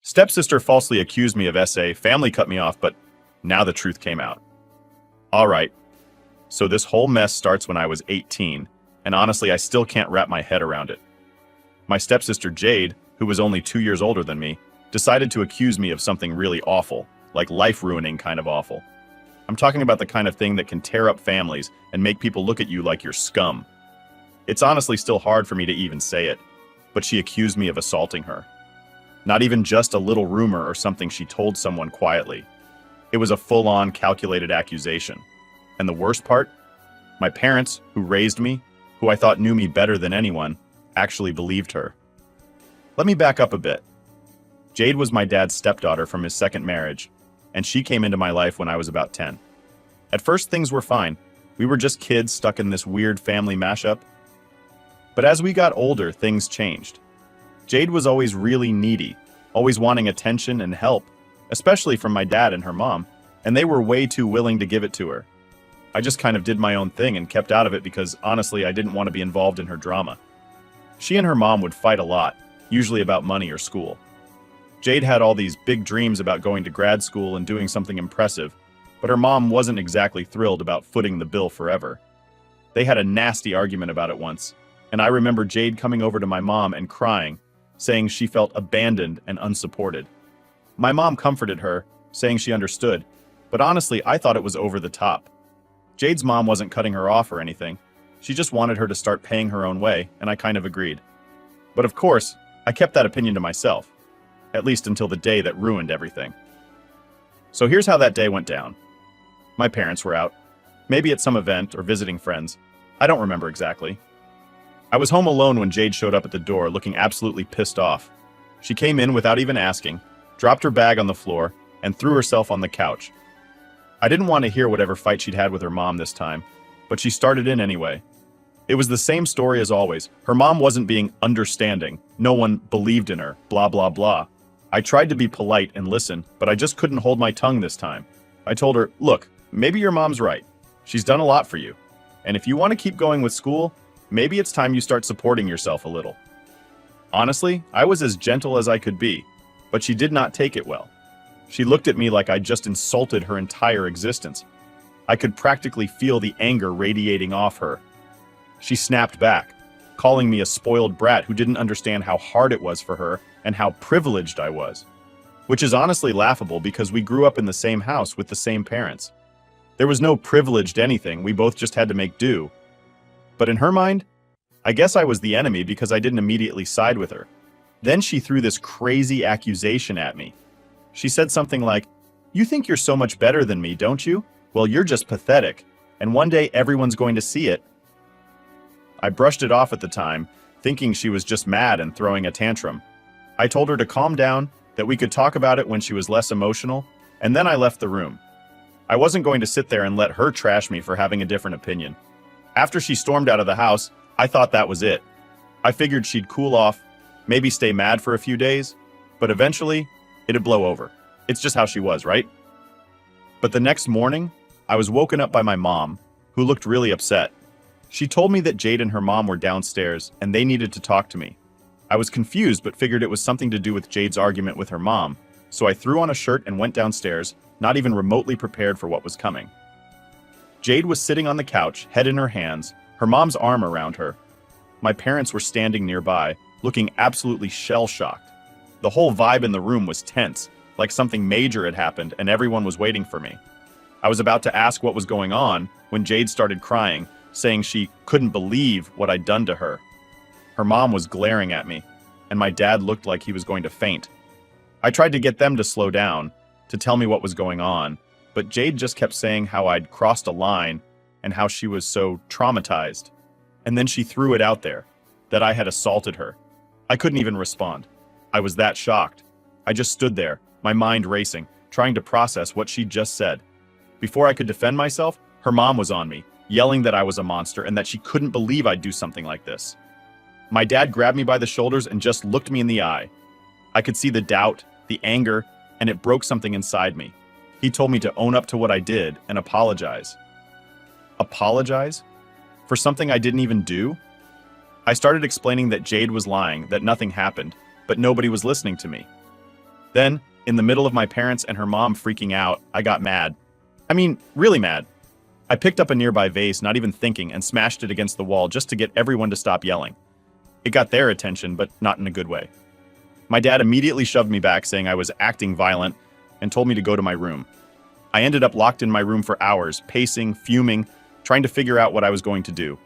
Stepsister falsely accused me of SA, family cut me off, but now the truth came out. Alright, so this whole mess starts when I was 18, and honestly I still can't wrap my head around it. My stepsister Jade, who was only 2 years older than me, decided to accuse me of something really awful, like life-ruining kind of awful. I'm talking about the kind of thing that can tear up families and make people look at you like you're scum. It's honestly still hard for me to even say it, but she accused me of assaulting her. Not even just a little rumor or something she told someone quietly. It was a full-on calculated accusation. And the worst part? My parents, who raised me, who I thought knew me better than anyone, actually believed her. Let me back up a bit. Jade was my dad's stepdaughter from his second marriage, and she came into my life when I was about 10. At first, things were fine. We were just kids stuck in this weird family mashup. But as we got older, things changed. Jade was always really needy, always wanting attention and help, especially from my dad and her mom, and they were way too willing to give it to her. I just kind of did my own thing and kept out of it because, honestly, I didn't want to be involved in her drama. She and her mom would fight a lot, usually about money or school. Jade had all these big dreams about going to grad school and doing something impressive, but her mom wasn't exactly thrilled about footing the bill forever. They had a nasty argument about it once, and I remember Jade coming over to my mom and crying, saying she felt abandoned and unsupported. My mom comforted her, saying she understood, but honestly, I thought it was over the top. Jade's mom wasn't cutting her off or anything. She just wanted her to start paying her own way, and I kind of agreed. But of course, I kept that opinion to myself, at least until the day that ruined everything. So here's how that day went down. My parents were out, maybe at some event or visiting friends. I don't remember exactly. I was home alone when Jade showed up at the door looking absolutely pissed off. She came in without even asking, dropped her bag on the floor, and threw herself on the couch. I didn't want to hear whatever fight she'd had with her mom this time, but she started in anyway. It was the same story as always. Her mom wasn't being understanding. No one believed in her, blah blah blah. I tried to be polite and listen, but I just couldn't hold my tongue this time. I told her, look, maybe your mom's right. She's done a lot for you. And if you want to keep going with school, maybe it's time you start supporting yourself a little. Honestly, I was as gentle as I could be, but she did not take it well. She looked at me like I'd just insulted her entire existence. I could practically feel the anger radiating off her. She snapped back, calling me a spoiled brat who didn't understand how hard it was for her and how privileged I was. Which is honestly laughable because we grew up in the same house with the same parents. There was no privileged anything, we both just had to make do. But in her mind, I guess I was the enemy because I didn't immediately side with her. Then she threw this crazy accusation at me. She said something like, "You think you're so much better than me, don't you? Well, you're just pathetic, and one day everyone's going to see it." I brushed it off at the time, thinking she was just mad and throwing a tantrum. I told her to calm down, that we could talk about it when she was less emotional, and then I left the room. I wasn't going to sit there and let her trash me for having a different opinion. After she stormed out of the house, I thought that was it. I figured she'd cool off, maybe stay mad for a few days, but eventually, it'd blow over. It's just how she was, right? But the next morning, I was woken up by my mom, who looked really upset. She told me that Jade and her mom were downstairs, and they needed to talk to me. I was confused, but figured it was something to do with Jade's argument with her mom, so I threw on a shirt and went downstairs, not even remotely prepared for what was coming. Jade was sitting on the couch, head in her hands, her mom's arm around her. My parents were standing nearby, looking absolutely shell-shocked. The whole vibe in the room was tense, like something major had happened and everyone was waiting for me. I was about to ask what was going on when Jade started crying, saying she couldn't believe what I'd done to her. Her mom was glaring at me, and my dad looked like he was going to faint. I tried to get them to slow down, to tell me what was going on, but Jade just kept saying how I'd crossed a line and how she was so traumatized. And then she threw it out there, that I had assaulted her. I couldn't even respond. I was that shocked. I just stood there, my mind racing, trying to process what she'd just said. Before I could defend myself, her mom was on me, yelling that I was a monster and that she couldn't believe I'd do something like this. My dad grabbed me by the shoulders and just looked me in the eye. I could see the doubt, the anger, and it broke something inside me. He told me to own up to what I did and apologize. Apologize? For something I didn't even do? I started explaining that Jade was lying, that nothing happened, but nobody was listening to me. Then, in the middle of my parents and her mom freaking out, I got mad. I mean, really mad. I picked up a nearby vase, not even thinking, and smashed it against the wall just to get everyone to stop yelling. It got their attention, but not in a good way. My dad immediately shoved me back, saying I was acting violent, and told me to go to my room. I ended up locked in my room for hours, pacing, fuming, trying to figure out what I was going to do.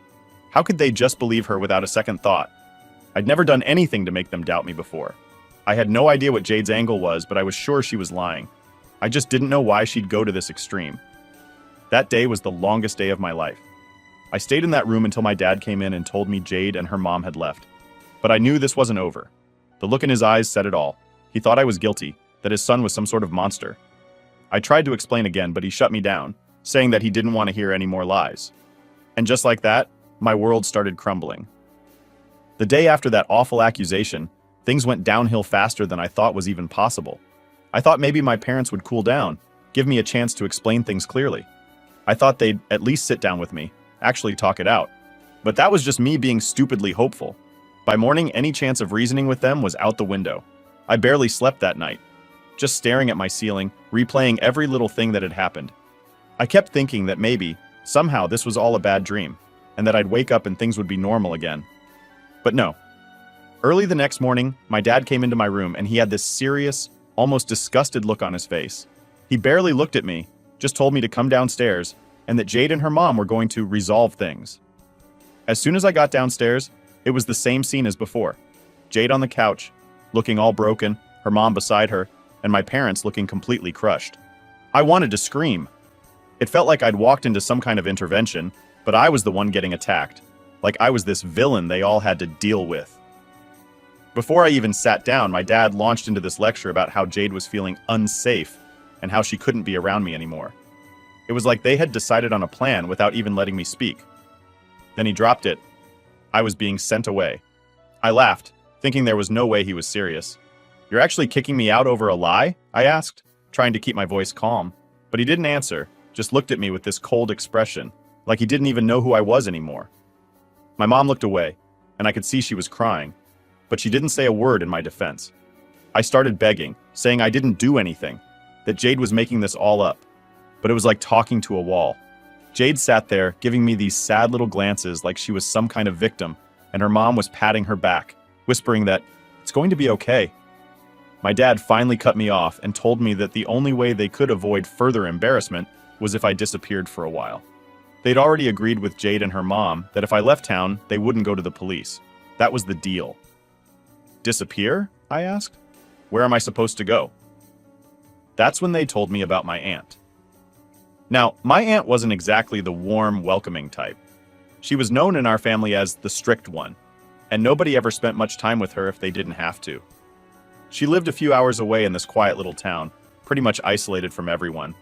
How could they just believe her without a second thought? I'd never done anything to make them doubt me before. I had no idea what Jade's angle was, but I was sure she was lying. I just didn't know why she'd go to this extreme. That day was the longest day of my life. I stayed in that room until my dad came in and told me Jade and her mom had left. But I knew this wasn't over. The look in his eyes said it all. He thought I was guilty, that his son was some sort of monster. I tried to explain again, but he shut me down, saying that he didn't want to hear any more lies. And just like that, my world started crumbling. The day after that awful accusation, things went downhill faster than I thought was even possible. I thought maybe my parents would cool down, give me a chance to explain things clearly. I thought they'd at least sit down with me, actually talk it out. But that was just me being stupidly hopeful. By morning, any chance of reasoning with them was out the window. I barely slept that night, just staring at my ceiling, replaying every little thing that had happened. I kept thinking that maybe, somehow, this was all a bad dream, and that I'd wake up and things would be normal again. But no. Early the next morning, my dad came into my room and he had this serious, almost disgusted look on his face. He barely looked at me, just told me to come downstairs, and that Jade and her mom were going to resolve things. As soon as I got downstairs, it was the same scene as before. Jade on the couch, looking all broken, her mom beside her, and my parents looking completely crushed. I wanted to scream. It felt like I'd walked into some kind of intervention, but I was the one getting attacked, like I was this villain they all had to deal with. Before I even sat down, my dad launched into this lecture about how Jade was feeling unsafe and how she couldn't be around me anymore. It was like they had decided on a plan without even letting me speak. Then he dropped it. I was being sent away. I laughed, thinking there was no way he was serious. "You're actually kicking me out over a lie?" I asked, trying to keep my voice calm. But he didn't answer, just looked at me with this cold expression, like he didn't even know who I was anymore. My mom looked away, and I could see she was crying, but she didn't say a word in my defense. I started begging, saying I didn't do anything, that Jade was making this all up. But it was like talking to a wall. Jade sat there, giving me these sad little glances like she was some kind of victim, and her mom was patting her back, whispering that it's going to be okay. My dad finally cut me off and told me that the only way they could avoid further embarrassment was if I disappeared for a while. They'd already agreed with Jade and her mom that if I left town, they wouldn't go to the police. That was the deal. Disappear? I asked. Where am I supposed to go? That's when they told me about my aunt. Now, my aunt wasn't exactly the warm, welcoming type. She was known in our family as the strict one, and nobody ever spent much time with her if they didn't have to. She lived a few hours away in this quiet little town, pretty much isolated from everyone.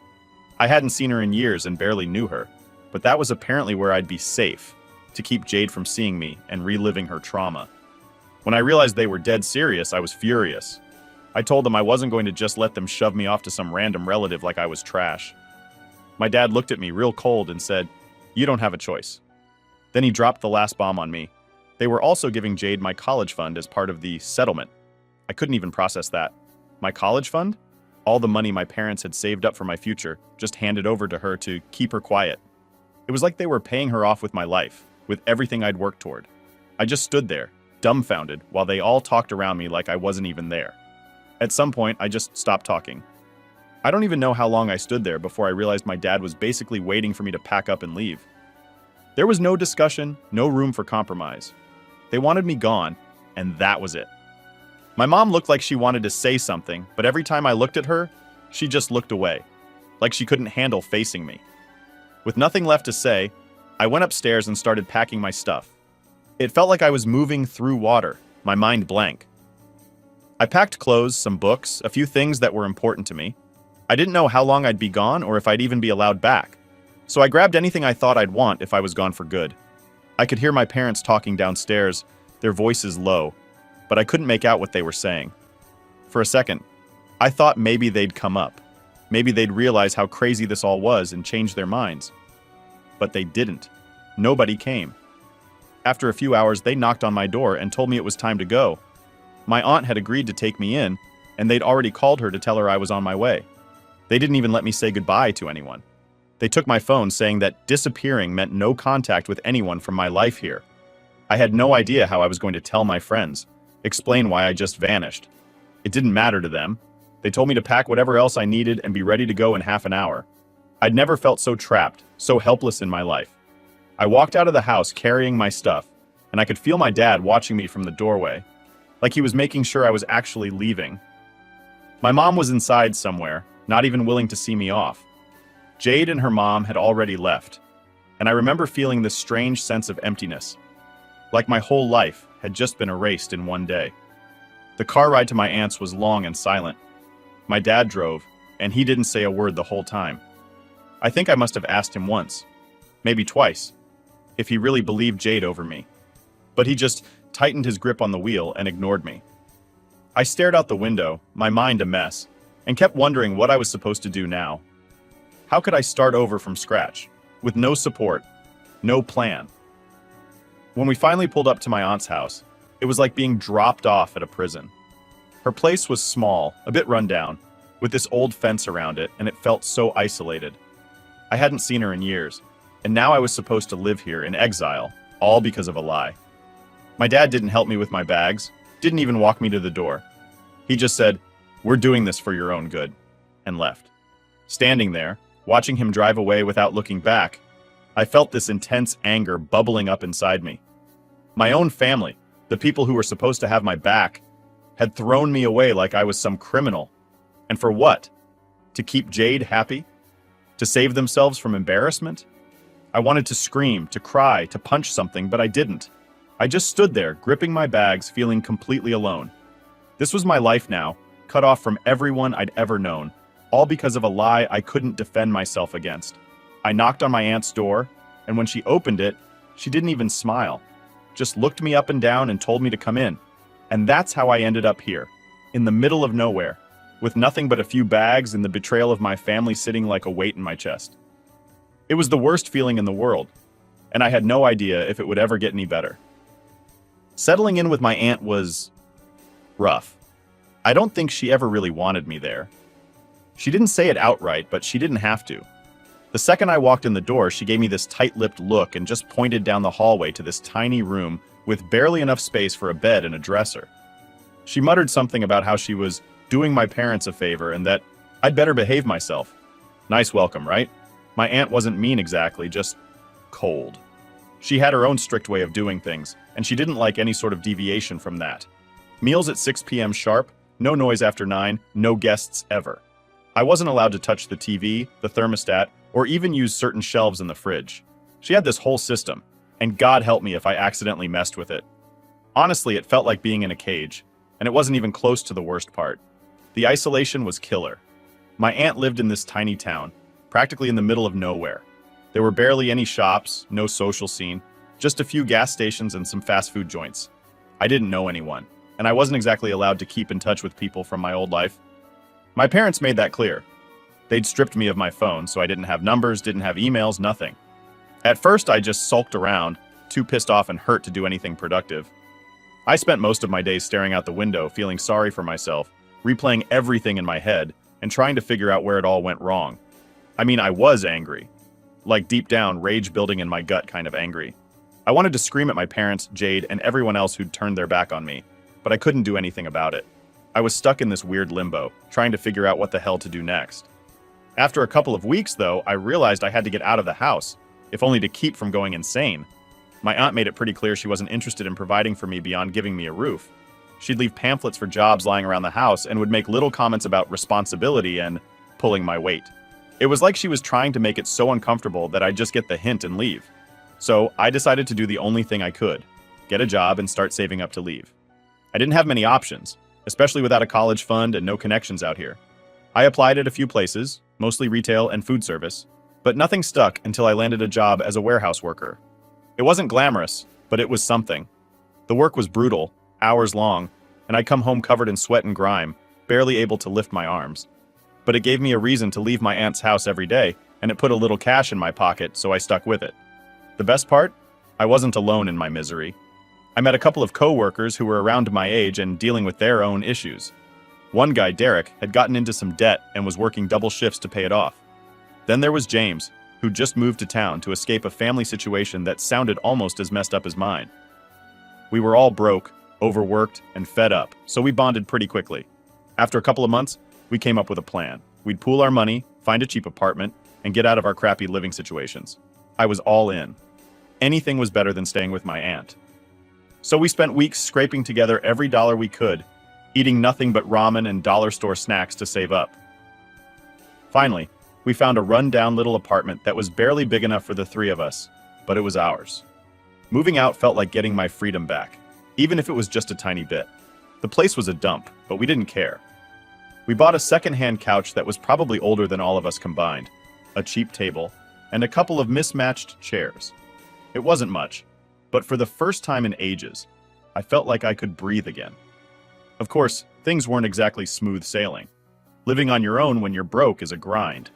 I hadn't seen her in years and barely knew her, but that was apparently where I'd be safe, to keep Jade from seeing me and reliving her trauma. When I realized they were dead serious, I was furious. I told them I wasn't going to just let them shove me off to some random relative like I was trash. My dad looked at me real cold and said, "You don't have a choice." Then he dropped the last bomb on me. They were also giving Jade my college fund as part of the settlement. I couldn't even process that. My college fund? All the money my parents had saved up for my future, just handed over to her to keep her quiet. It was like they were paying her off with my life, with everything I'd worked toward. I just stood there, dumbfounded, while they all talked around me like I wasn't even there. At some point, I just stopped talking. I don't even know how long I stood there before I realized my dad was basically waiting for me to pack up and leave. There was no discussion, no room for compromise. They wanted me gone, and that was it. My mom looked like she wanted to say something, but every time I looked at her, she just looked away, like she couldn't handle facing me. With nothing left to say, I went upstairs and started packing my stuff. It felt like I was moving through water, my mind blank. I packed clothes, some books, a few things that were important to me. I didn't know how long I'd be gone or if I'd even be allowed back, so I grabbed anything I thought I'd want if I was gone for good. I could hear my parents talking downstairs, their voices low, but I couldn't make out what they were saying. For a second, I thought maybe they'd come up. Maybe they'd realize how crazy this all was and change their minds. But they didn't. Nobody came. After a few hours, they knocked on my door and told me it was time to go. My aunt had agreed to take me in, and they'd already called her to tell her I was on my way. They didn't even let me say goodbye to anyone. They took my phone, saying that disappearing meant no contact with anyone from my life here. I had no idea how I was going to tell my friends, explain why I just vanished. It didn't matter to them. They told me to pack whatever else I needed and be ready to go in half an hour. I'd never felt so trapped, so helpless in my life. I walked out of the house carrying my stuff, and I could feel my dad watching me from the doorway, like he was making sure I was actually leaving. My mom was inside somewhere, not even willing to see me off. Jade and her mom had already left, and I remember feeling this strange sense of emptiness, like my whole life had just been erased in one day. The car ride to my aunt's was long and silent. My dad drove, and he didn't say a word the whole time. I think I must have asked him once, maybe twice, if he really believed Jade over me. But he just tightened his grip on the wheel and ignored me. I stared out the window, my mind a mess, and kept wondering what I was supposed to do now. How could I start over from scratch, with no support, no plan? When we finally pulled up to my aunt's house, it was like being dropped off at a prison. Her place was small, a bit run down, with this old fence around it, and it felt so isolated. I hadn't seen her in years, and now I was supposed to live here in exile, all because of a lie. My dad didn't help me with my bags, didn't even walk me to the door. He just said, "We're doing this for your own good," and left. Standing there, watching him drive away without looking back, I felt this intense anger bubbling up inside me. My own family, the people who were supposed to have my back, had thrown me away like I was some criminal. And for what? To keep Jade happy? To save themselves from embarrassment? I wanted to scream, to cry, to punch something, but I didn't. I just stood there, gripping my bags, feeling completely alone. This was my life now, cut off from everyone I'd ever known, all because of a lie I couldn't defend myself against. I knocked on my aunt's door, and when she opened it, she didn't even smile, just looked me up and down and told me to come in. And that's how I ended up here, in the middle of nowhere, with nothing but a few bags and the betrayal of my family sitting like a weight in my chest. It was the worst feeling in the world, and I had no idea if it would ever get any better. Settling in with my aunt was rough. I don't think she ever really wanted me there. She didn't say it outright, but she didn't have to. The second I walked in the door, she gave me this tight-lipped look and just pointed down the hallway to this tiny room with barely enough space for a bed and a dresser. She muttered something about how she was doing my parents a favor and that I'd better behave myself. Nice welcome, right? My aunt wasn't mean exactly, just cold. She had her own strict way of doing things, and she didn't like any sort of deviation from that. Meals at 6 p.m. sharp, no noise after 9, no guests ever. I wasn't allowed to touch the TV, the thermostat, or even use certain shelves in the fridge. She had this whole system, and God help me if I accidentally messed with it. Honestly, it felt like being in a cage, and it wasn't even close to the worst part. The isolation was killer. My aunt lived in this tiny town, practically in the middle of nowhere. There were barely any shops, no social scene, just a few gas stations and some fast food joints. I didn't know anyone, and I wasn't exactly allowed to keep in touch with people from my old life. My parents made that clear. They'd stripped me of my phone, so I didn't have numbers, didn't have emails, nothing. At first, I just sulked around, too pissed off and hurt to do anything productive. I spent most of my days staring out the window, feeling sorry for myself, replaying everything in my head, and trying to figure out where it all went wrong. I mean, I was angry. Like deep down, rage building in my gut kind of angry. I wanted to scream at my parents, Jade, and everyone else who'd turned their back on me, but I couldn't do anything about it. I was stuck in this weird limbo, trying to figure out what the hell to do next. After a couple of weeks, though, I realized I had to get out of the house, if only to keep from going insane. My aunt made it pretty clear she wasn't interested in providing for me beyond giving me a roof. She'd leave pamphlets for jobs lying around the house and would make little comments about responsibility and pulling my weight. It was like she was trying to make it so uncomfortable that I'd just get the hint and leave. So I decided to do the only thing I could, get a job and start saving up to leave. I didn't have many options, especially without a college fund and no connections out here. I applied at a few places, mostly retail and food service, but nothing stuck until I landed a job as a warehouse worker. It wasn't glamorous, but it was something. The work was brutal, hours long, and I'd come home covered in sweat and grime, barely able to lift my arms. But it gave me a reason to leave my aunt's house every day, and it put a little cash in my pocket, so I stuck with it. The best part? I wasn't alone in my misery. I met a couple of co-workers who were around my age and dealing with their own issues. One guy, Derek, had gotten into some debt and was working double shifts to pay it off. Then there was James, who just moved to town to escape a family situation that sounded almost as messed up as mine. We were all broke, overworked, and fed up, so we bonded pretty quickly. After a couple of months, we came up with a plan. We'd pool our money, find a cheap apartment, and get out of our crappy living situations. I was all in. Anything was better than staying with my aunt. So we spent weeks scraping together every dollar we could, eating nothing but ramen and dollar store snacks to save up. Finally, we found a run-down little apartment that was barely big enough for the three of us, but it was ours. Moving out felt like getting my freedom back, even if it was just a tiny bit. The place was a dump, but we didn't care. We bought a second-hand couch that was probably older than all of us combined, a cheap table, and a couple of mismatched chairs. It wasn't much, but for the first time in ages, I felt like I could breathe again. Of course, things weren't exactly smooth sailing. Living on your own when you're broke is a grind.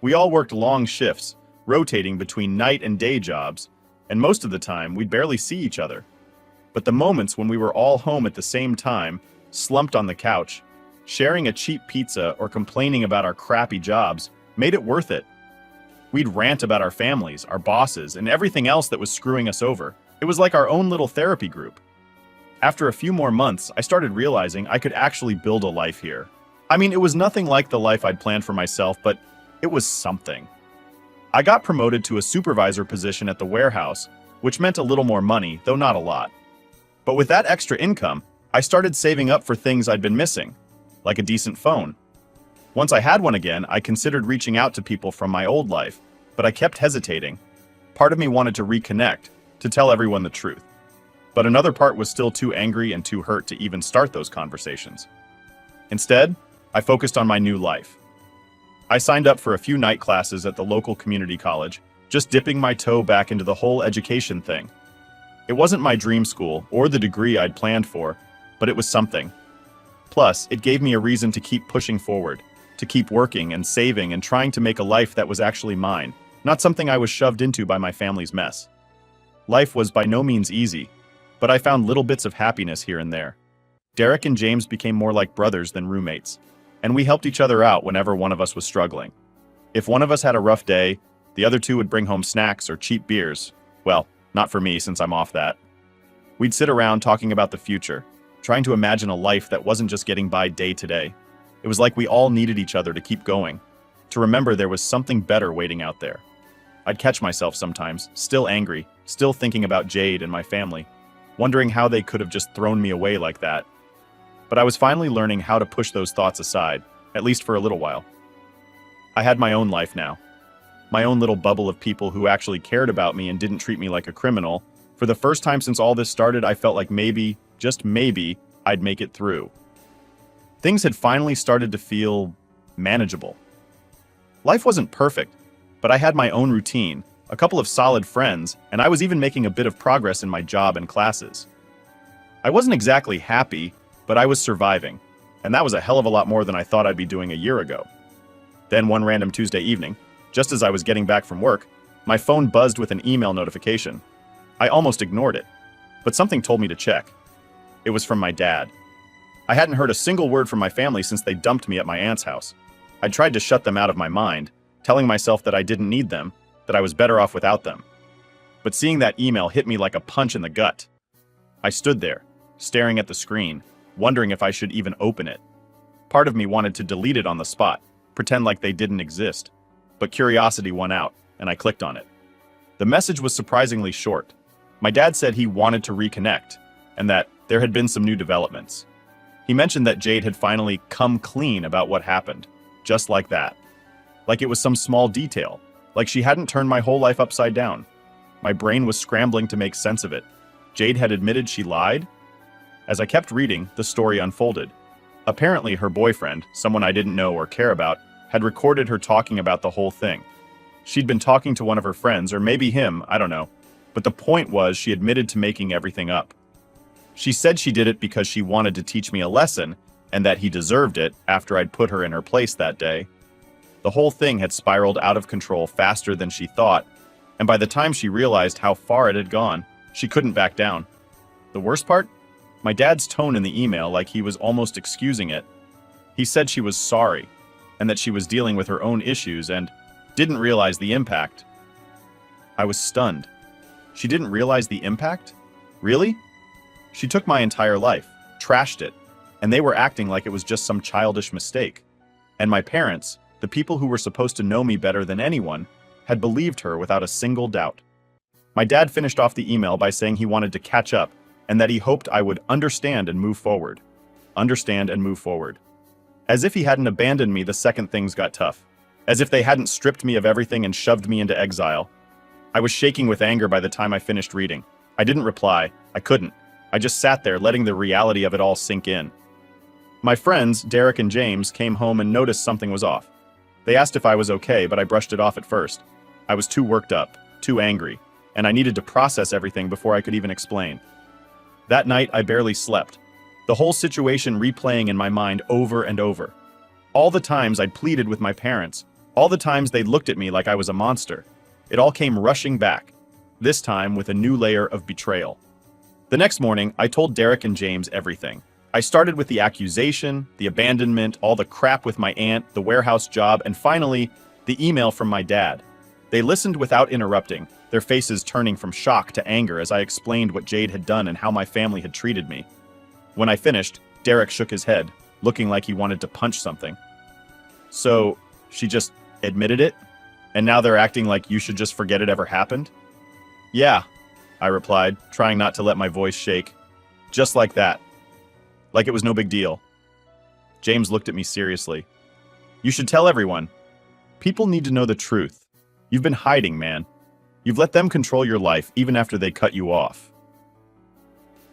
We all worked long shifts, rotating between night and day jobs, and most of the time we'd barely see each other. But the moments when we were all home at the same time, slumped on the couch, sharing a cheap pizza or complaining about our crappy jobs, made it worth it. We'd rant about our families, our bosses, and everything else that was screwing us over. It was like our own little therapy group. After a few more months, I started realizing I could actually build a life here. I mean, it was nothing like the life I'd planned for myself, but it was something. I got promoted to a supervisor position at the warehouse, which meant a little more money, though not a lot. But with that extra income, I started saving up for things I'd been missing, like a decent phone. Once I had one again, I considered reaching out to people from my old life, but I kept hesitating. Part of me wanted to reconnect, to tell everyone the truth. But another part was still too angry and too hurt to even start those conversations. Instead, I focused on my new life. I signed up for a few night classes at the local community college, just dipping my toe back into the whole education thing. It wasn't my dream school or the degree I'd planned for, but it was something. Plus, it gave me a reason to keep pushing forward, to keep working and saving and trying to make a life that was actually mine, not something I was shoved into by my family's mess. Life was by no means easy, but I found little bits of happiness here and there. Derek and James became more like brothers than roommates, and we helped each other out whenever one of us was struggling. If one of us had a rough day, the other two would bring home snacks or cheap beers. Well, not for me since I'm off that. We'd sit around talking about the future, trying to imagine a life that wasn't just getting by day to day. It was like we all needed each other to keep going, to remember there was something better waiting out there. I'd catch myself sometimes, still angry, still thinking about Jade and my family, wondering how they could have just thrown me away like that. But I was finally learning how to push those thoughts aside, at least for a little while. I had my own life now. My own little bubble of people who actually cared about me and didn't treat me like a criminal. For the first time since all this started, I felt like maybe, just maybe, I'd make it through. Things had finally started to feel manageable. Life wasn't perfect, but I had my own routine, a couple of solid friends, and I was even making a bit of progress in my job and classes. I wasn't exactly happy, but I was surviving, and that was a hell of a lot more than I thought I'd be doing a year ago. Then one random Tuesday evening, just as I was getting back from work, my phone buzzed with an email notification. I almost ignored it, but something told me to check. It was from my dad. I hadn't heard a single word from my family since they dumped me at my aunt's house. I'd tried to shut them out of my mind, telling myself that I didn't need them, that I was better off without them. But seeing that email hit me like a punch in the gut. I stood there, staring at the screen, wondering if I should even open it. Part of me wanted to delete it on the spot, pretend like they didn't exist. But curiosity won out, and I clicked on it. The message was surprisingly short. My dad said he wanted to reconnect, and that there had been some new developments. He mentioned that Jade had finally come clean about what happened, just like that. Like it was some small detail, like she hadn't turned my whole life upside down. My brain was scrambling to make sense of it. Jade had admitted she lied? As I kept reading, the story unfolded. Apparently her boyfriend, someone I didn't know or care about, had recorded her talking about the whole thing. She'd been talking to one of her friends, or maybe him, I don't know. But the point was she admitted to making everything up. She said she did it because she wanted to teach me a lesson, and that he deserved it after I'd put her in her place that day. The whole thing had spiraled out of control faster than she thought, and by the time she realized how far it had gone, she couldn't back down. The worst part? My dad's tone in the email, like he was almost excusing it. He said she was sorry, and that she was dealing with her own issues and didn't realize the impact. I was stunned. She didn't realize the impact? Really? She took my entire life, trashed it, and they were acting like it was just some childish mistake. And my parents, the people who were supposed to know me better than anyone, had believed her without a single doubt. My dad finished off the email by saying he wanted to catch up and that he hoped I would understand and move forward. Understand and move forward. As if he hadn't abandoned me the second things got tough. As if they hadn't stripped me of everything and shoved me into exile. I was shaking with anger by the time I finished reading. I didn't reply. I couldn't. I just sat there letting the reality of it all sink in. My friends, Derek and James, came home and noticed something was off. They asked if I was okay, but I brushed it off at first. I was too worked up, too angry, and I needed to process everything before I could even explain. That night, I barely slept, the whole situation replaying in my mind over and over. All the times I'd pleaded with my parents, all the times they'd looked at me like I was a monster. It all came rushing back, this time with a new layer of betrayal. The next morning, I told Derek and James everything. I started with the accusation, the abandonment, all the crap with my aunt, the warehouse job, and finally, the email from my dad. They listened without interrupting, their faces turning from shock to anger as I explained what Jade had done and how my family had treated me. When I finished, Derek shook his head, looking like he wanted to punch something. So, she just admitted it? And now they're acting like you should just forget it ever happened? Yeah, I replied, trying not to let my voice shake. Just like that. Like it was no big deal. James looked at me seriously. You should tell everyone. People need to know the truth. You've been hiding, man. You've let them control your life even after they cut you off.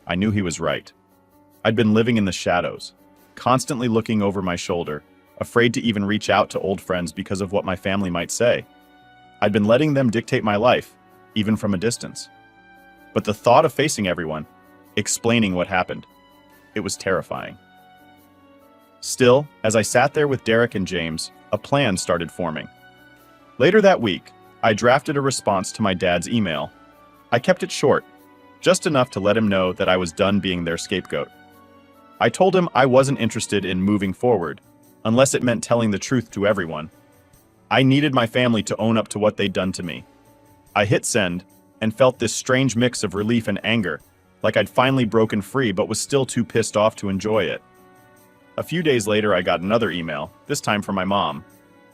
I knew he was right. I'd been living in the shadows, constantly looking over my shoulder, afraid to even reach out to old friends because of what my family might say. I'd been letting them dictate my life, even from a distance. But the thought of facing everyone, explaining what happened, it was terrifying. Still, as I sat there with Derek and James, a plan started forming. Later that week, I drafted a response to my dad's email. I kept it short, just enough to let him know that I was done being their scapegoat. I told him I wasn't interested in moving forward, unless it meant telling the truth to everyone. I needed my family to own up to what they'd done to me. I hit send, and felt this strange mix of relief and anger, like I'd finally broken free but was still too pissed off to enjoy it. A few days later, I got another email, this time from my mom.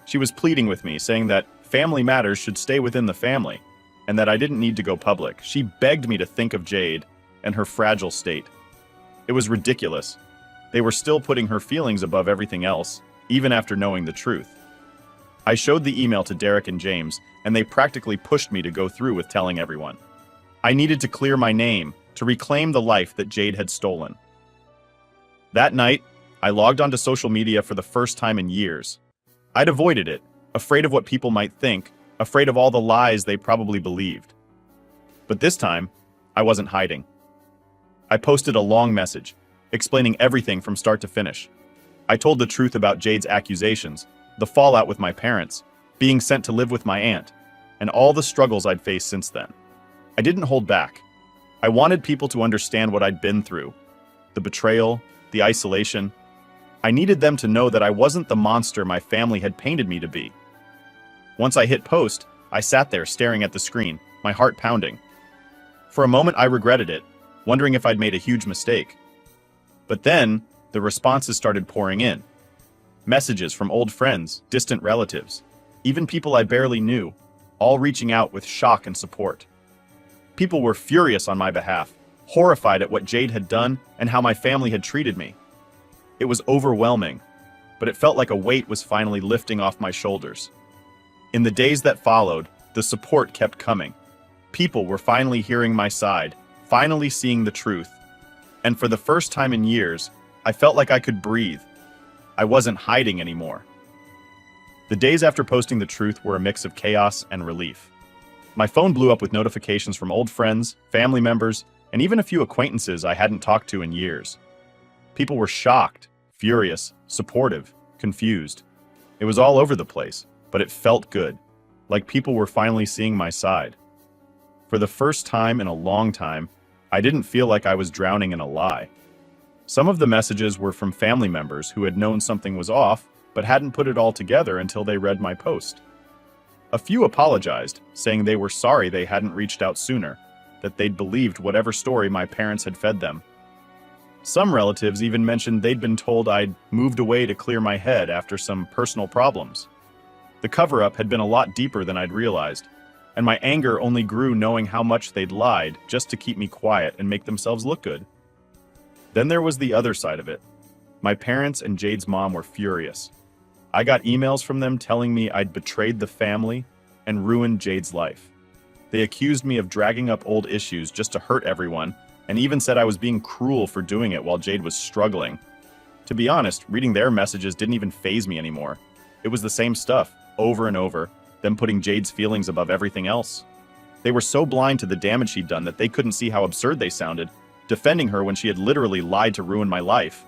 She was pleading with me, saying that family matters should stay within the family, and that I didn't need to go public. She begged me to think of Jade and her fragile state. It was ridiculous. They were still putting her feelings above everything else, even after knowing the truth. I showed the email to Derek and James, and they practically pushed me to go through with telling everyone. I needed to clear my name, to reclaim the life that Jade had stolen. That night, I logged onto social media for the first time in years. I'd avoided it, afraid of what people might think, afraid of all the lies they probably believed. But this time, I wasn't hiding. I posted a long message, explaining everything from start to finish. I told the truth about Jade's accusations, the fallout with my parents, being sent to live with my aunt, and all the struggles I'd faced since then. I didn't hold back. I wanted people to understand what I'd been through, the betrayal, the isolation. I needed them to know that I wasn't the monster my family had painted me to be. Once I hit post, I sat there staring at the screen, my heart pounding. For a moment, I regretted it, wondering if I'd made a huge mistake. But then, the responses started pouring in. Messages from old friends, distant relatives, even people I barely knew, all reaching out with shock and support. People were furious on my behalf, horrified at what Jade had done and how my family had treated me. It was overwhelming, but it felt like a weight was finally lifting off my shoulders. In the days that followed, the support kept coming. People were finally hearing my side, finally seeing the truth. And for the first time in years, I felt like I could breathe. I wasn't hiding anymore. The days after posting the truth were a mix of chaos and relief. My phone blew up with notifications from old friends, family members, and even a few acquaintances I hadn't talked to in years. People were shocked, furious, supportive, confused. It was all over the place, but it felt good, like people were finally seeing my side. For the first time in a long time, I didn't feel like I was drowning in a lie. Some of the messages were from family members who had known something was off, but hadn't put it all together until they read my post. A few apologized, saying they were sorry they hadn't reached out sooner, that they'd believed whatever story my parents had fed them. Some relatives even mentioned they'd been told I'd moved away to clear my head after some personal problems. The cover-up had been a lot deeper than I'd realized, and my anger only grew knowing how much they'd lied just to keep me quiet and make themselves look good. Then there was the other side of it. My parents and Jade's mom were furious. I got emails from them telling me I'd betrayed the family and ruined Jade's life. They accused me of dragging up old issues just to hurt everyone, and even said I was being cruel for doing it while Jade was struggling. To be honest, reading their messages didn't even faze me anymore. It was the same stuff, over and over, them putting Jade's feelings above everything else. They were so blind to the damage she'd done that they couldn't see how absurd they sounded, defending her when she had literally lied to ruin my life.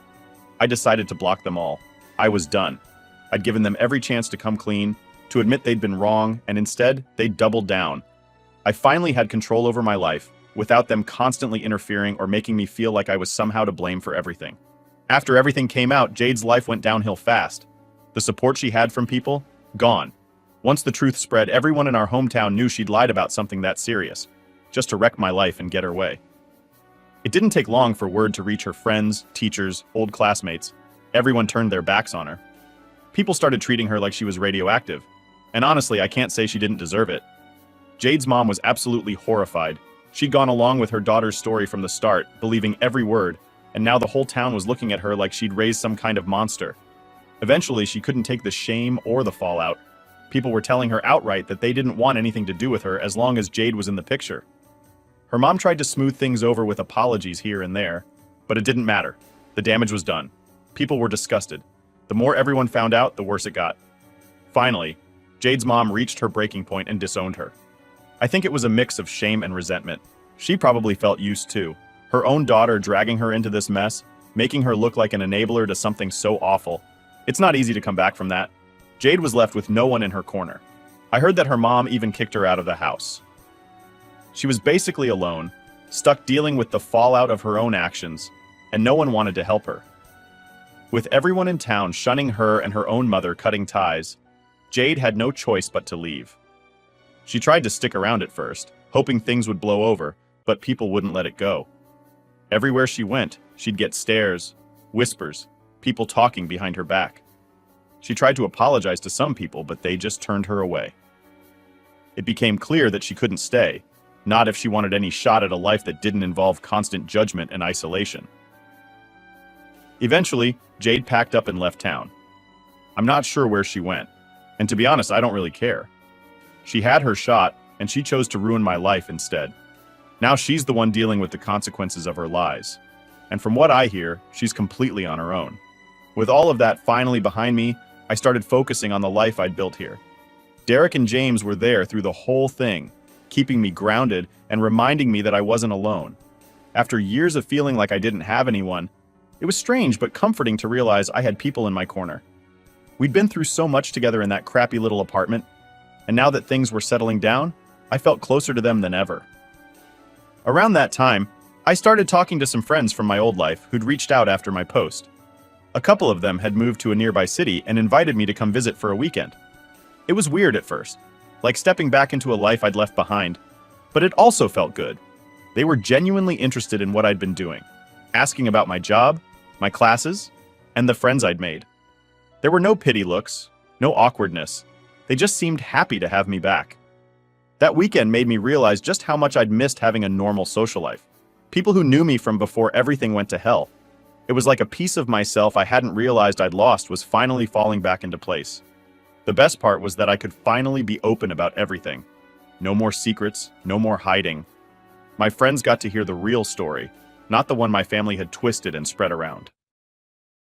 I decided to block them all. I was done. I'd given them every chance to come clean, to admit they'd been wrong, and instead, they doubled down. I finally had control over my life, without them constantly interfering or making me feel like I was somehow to blame for everything. After everything came out, Jade's life went downhill fast. The support she had from people, gone. Once the truth spread, everyone in our hometown knew she'd lied about something that serious, just to wreck my life and get her way. It didn't take long for word to reach her friends, teachers, old classmates. Everyone turned their backs on her. People started treating her like she was radioactive, and honestly, I can't say she didn't deserve it. Jade's mom was absolutely horrified. She'd gone along with her daughter's story from the start, believing every word, and now the whole town was looking at her like she'd raised some kind of monster. Eventually, she couldn't take the shame or the fallout. People were telling her outright that they didn't want anything to do with her as long as Jade was in the picture. Her mom tried to smooth things over with apologies here and there, but it didn't matter. The damage was done. People were disgusted. The more everyone found out, the worse it got. Finally, Jade's mom reached her breaking point and disowned her. I think it was a mix of shame and resentment. She probably felt used too. Her own daughter dragging her into this mess, making her look like an enabler to something so awful. It's not easy to come back from that. Jade was left with no one in her corner. I heard that her mom even kicked her out of the house. She was basically alone, stuck dealing with the fallout of her own actions, and no one wanted to help her. With everyone in town shunning her and her own mother cutting ties, Jade had no choice but to leave. She tried to stick around at first, hoping things would blow over, but people wouldn't let it go. Everywhere she went, she'd get stares, whispers, people talking behind her back. She tried to apologize to some people, but they just turned her away. It became clear that she couldn't stay, not if she wanted any shot at a life that didn't involve constant judgment and isolation. Eventually, Jade packed up and left town. I'm not sure where she went, and to be honest, I don't really care. She had her shot, and she chose to ruin my life instead. Now she's the one dealing with the consequences of her lies. And from what I hear, she's completely on her own. With all of that finally behind me, I started focusing on the life I'd built here. Derek and James were there through the whole thing, keeping me grounded and reminding me that I wasn't alone. After years of feeling like I didn't have anyone, it was strange but comforting to realize I had people in my corner. We'd been through so much together in that crappy little apartment, and now that things were settling down, I felt closer to them than ever. Around that time, I started talking to some friends from my old life who'd reached out after my post. A couple of them had moved to a nearby city and invited me to come visit for a weekend. It was weird at first, like stepping back into a life I'd left behind, but it also felt good. They were genuinely interested in what I'd been doing, asking about my job, my classes, and the friends I'd made. There were no pity looks, no awkwardness. They just seemed happy to have me back. That weekend made me realize just how much I'd missed having a normal social life. People who knew me from before everything went to hell. It was like a piece of myself I hadn't realized I'd lost was finally falling back into place. The best part was that I could finally be open about everything. No more secrets, no more hiding. My friends got to hear the real story, not the one my family had twisted and spread around.